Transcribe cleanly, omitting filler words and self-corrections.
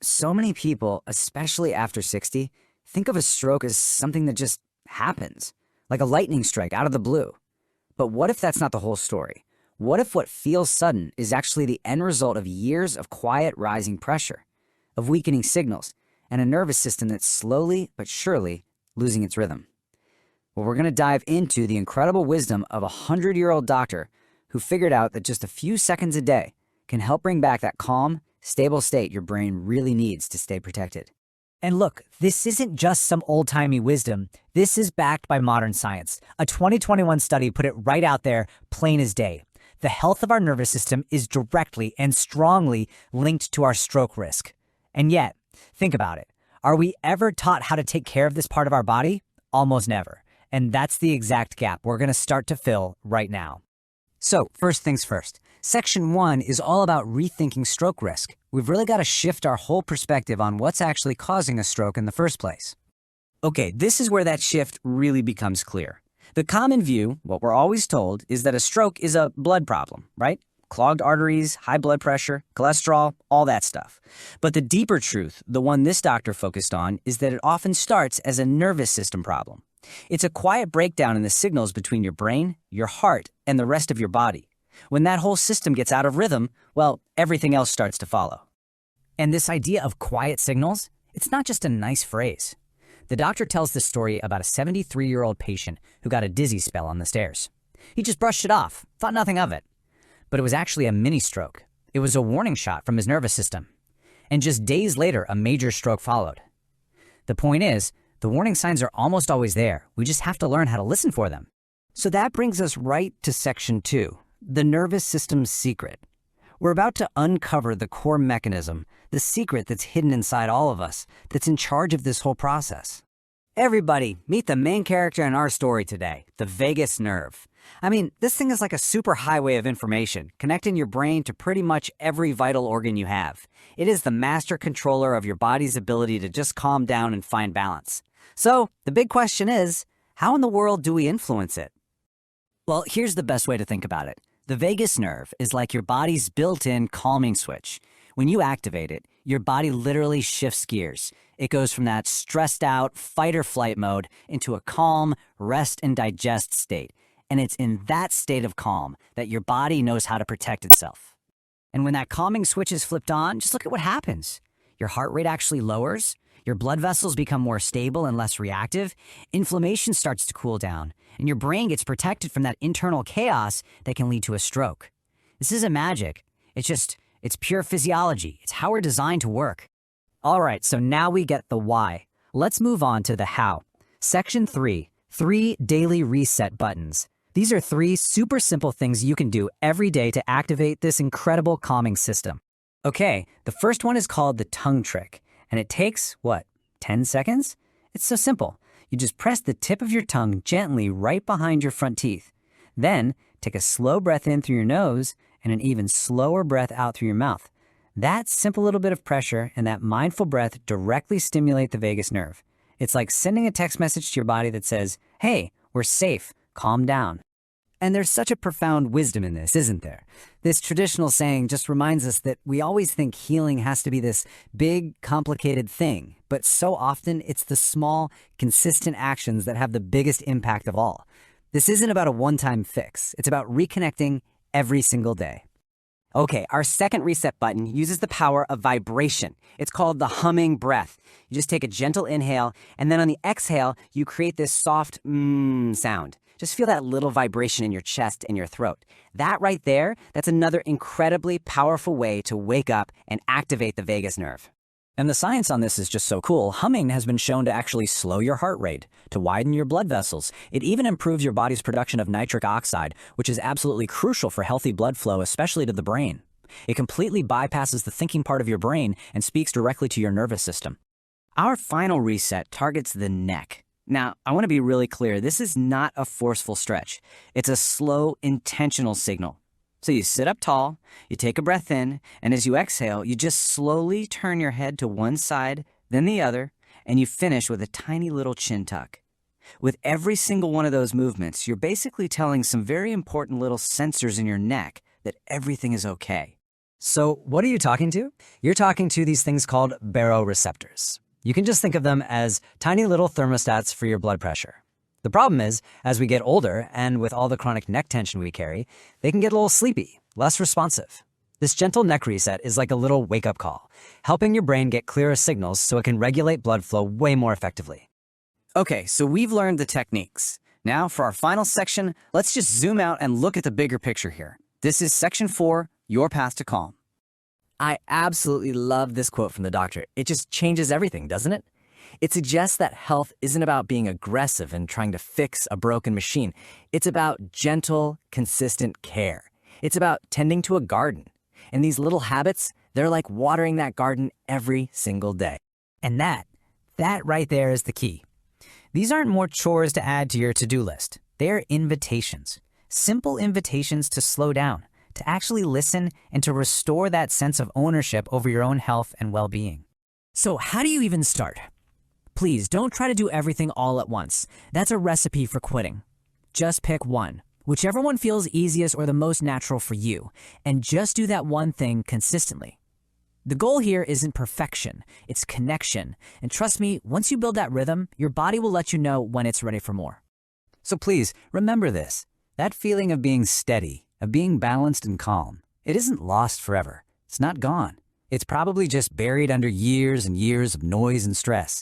So many people, especially after 60, think of a stroke as something that just happens, like a lightning strike out of the blue. But what if that's not the whole story? What if what feels sudden is actually the end result of years of quiet rising pressure, of weakening signals, and a nervous system that's slowly but surely losing its rhythm? Well, we're going to dive into the incredible wisdom of a 100-year-old doctor who figured out that just a few seconds a day can help bring back that calm, stable state your brain really needs to stay protected. And look, this isn't just some old-timey wisdom. This is backed by modern science. A 2021 study put it right out there, plain as day. The health of our nervous system is directly and strongly linked to our stroke risk. And yet, think about it. Are we ever taught how to take care of this part of our body? Almost never. And that's the exact gap we're going to start to fill right now. So, first things first. Section 1 is all about rethinking stroke risk. We've really got to shift our whole perspective on what's actually causing a stroke in the first place. Okay, this is where that shift really becomes clear. The common view, what we're always told, is that a stroke is a blood problem, right? Clogged arteries, high blood pressure, cholesterol, all that stuff. But the deeper truth, the one this doctor focused on, is that it often starts as a nervous system problem. It's a quiet breakdown in the signals between your brain, your heart, and the rest of your body. When that whole system gets out of rhythm, well, everything else starts to follow. And this idea of quiet signals, it's not just a nice phrase. The doctor tells this story about a 73-year-old patient who got a dizzy spell on the stairs. He just brushed it off, thought nothing of it. But it was actually a mini stroke. It was a warning shot from his nervous system. And just days later, a major stroke followed. The point is, the warning signs are almost always there. We just have to learn how to listen for them. So that brings us right to Section 2, the nervous system's secret. We're about to uncover the core mechanism, the secret that's hidden inside all of us, that's in charge of this whole process. Everybody, meet the main character in our story today, the vagus nerve. I mean, this thing is like a superhighway of information, connecting your brain to pretty much every vital organ you have. It is the master controller of your body's ability to just calm down and find balance. So, the big question is, how in the world do we influence it? Well, here's the best way to think about it. The vagus nerve is like your body's built-in calming switch. When you activate it, your body literally shifts gears. It goes from that stressed out fight or flight mode into a calm rest and digest state. And it's in that state of calm that your body knows how to protect itself. And when that calming switch is flipped on, just look at what happens. Your heart rate actually lowers, your blood vessels become more stable and less reactive, inflammation starts to cool down, and your brain gets protected from that internal chaos that can lead to a stroke. This isn't magic. It's pure physiology. It's how we're designed to work. All right, so now we get the why. Let's move on to the how. Section 3, 3 daily reset buttons. These are 3 super simple things you can do every day to activate this incredible calming system. Okay, the first one is called the tongue trick, and it takes, 10 seconds? It's so simple. You just press the tip of your tongue gently right behind your front teeth. Then, take a slow breath in through your nose and an even slower breath out through your mouth. That simple little bit of pressure and that mindful breath directly stimulate the vagus nerve. It's like sending a text message to your body that says, hey, we're safe, calm down. And there's such a profound wisdom in this, isn't there? This traditional saying just reminds us that we always think healing has to be this big, complicated thing, but so often it's the small, consistent actions that have the biggest impact of all. This isn't about a one-time fix. It's about reconnecting every single day. Okay, our second reset button uses the power of vibration. It's called the humming breath. You just take a gentle inhale, and then on the exhale, you create this soft sound. Just feel that little vibration in your chest and your throat. That right there, that's another incredibly powerful way to wake up and activate the vagus nerve. And the science on this is just so cool. Humming has been shown to actually slow your heart rate, to widen your blood vessels. It even improves your body's production of nitric oxide, which is absolutely crucial for healthy blood flow, especially to the brain. It completely bypasses the thinking part of your brain and speaks directly to your nervous system. Our final reset targets the neck. Now, I want to be really clear. This is not a forceful stretch. It's a slow, intentional signal. So you sit up tall, you take a breath in, and as you exhale, you just slowly turn your head to one side, then the other, and you finish with a tiny little chin tuck. With every single one of those movements, you're basically telling some very important little sensors in your neck that everything is okay. So what are you talking to? You're talking to these things called baroreceptors. You can just think of them as tiny little thermostats for your blood pressure. The problem is, as we get older and with all the chronic neck tension we carry, they can get a little sleepy, less responsive. This gentle neck reset is like a little wake-up call, helping your brain get clearer signals so it can regulate blood flow way more effectively. Okay, so we've learned the techniques. Now for our final section, let's just zoom out and look at the bigger picture here. This is section 4, your path to calm. I absolutely love this quote from the doctor. It just changes everything, doesn't it? It suggests that health isn't about being aggressive and trying to fix a broken machine. It's about gentle, consistent care. It's about tending to a garden. And these little habits, they're like watering that garden every single day. And that right there is the key. These aren't more chores to add to your to-do list. They're invitations. Simple invitations to slow down, to actually listen, and to restore that sense of ownership over your own health and well-being. So how do you even start? Please don't try to do everything all at once. That's a recipe for quitting. Just pick one, whichever one feels easiest or the most natural for you, and just do that one thing consistently. The goal here isn't perfection, it's connection. And trust me, once you build that rhythm, your body will let you know when it's ready for more. So please, remember this. That feeling of being steady, of being balanced and calm, it isn't lost forever. It's not gone. It's probably just buried under years and years of noise and stress.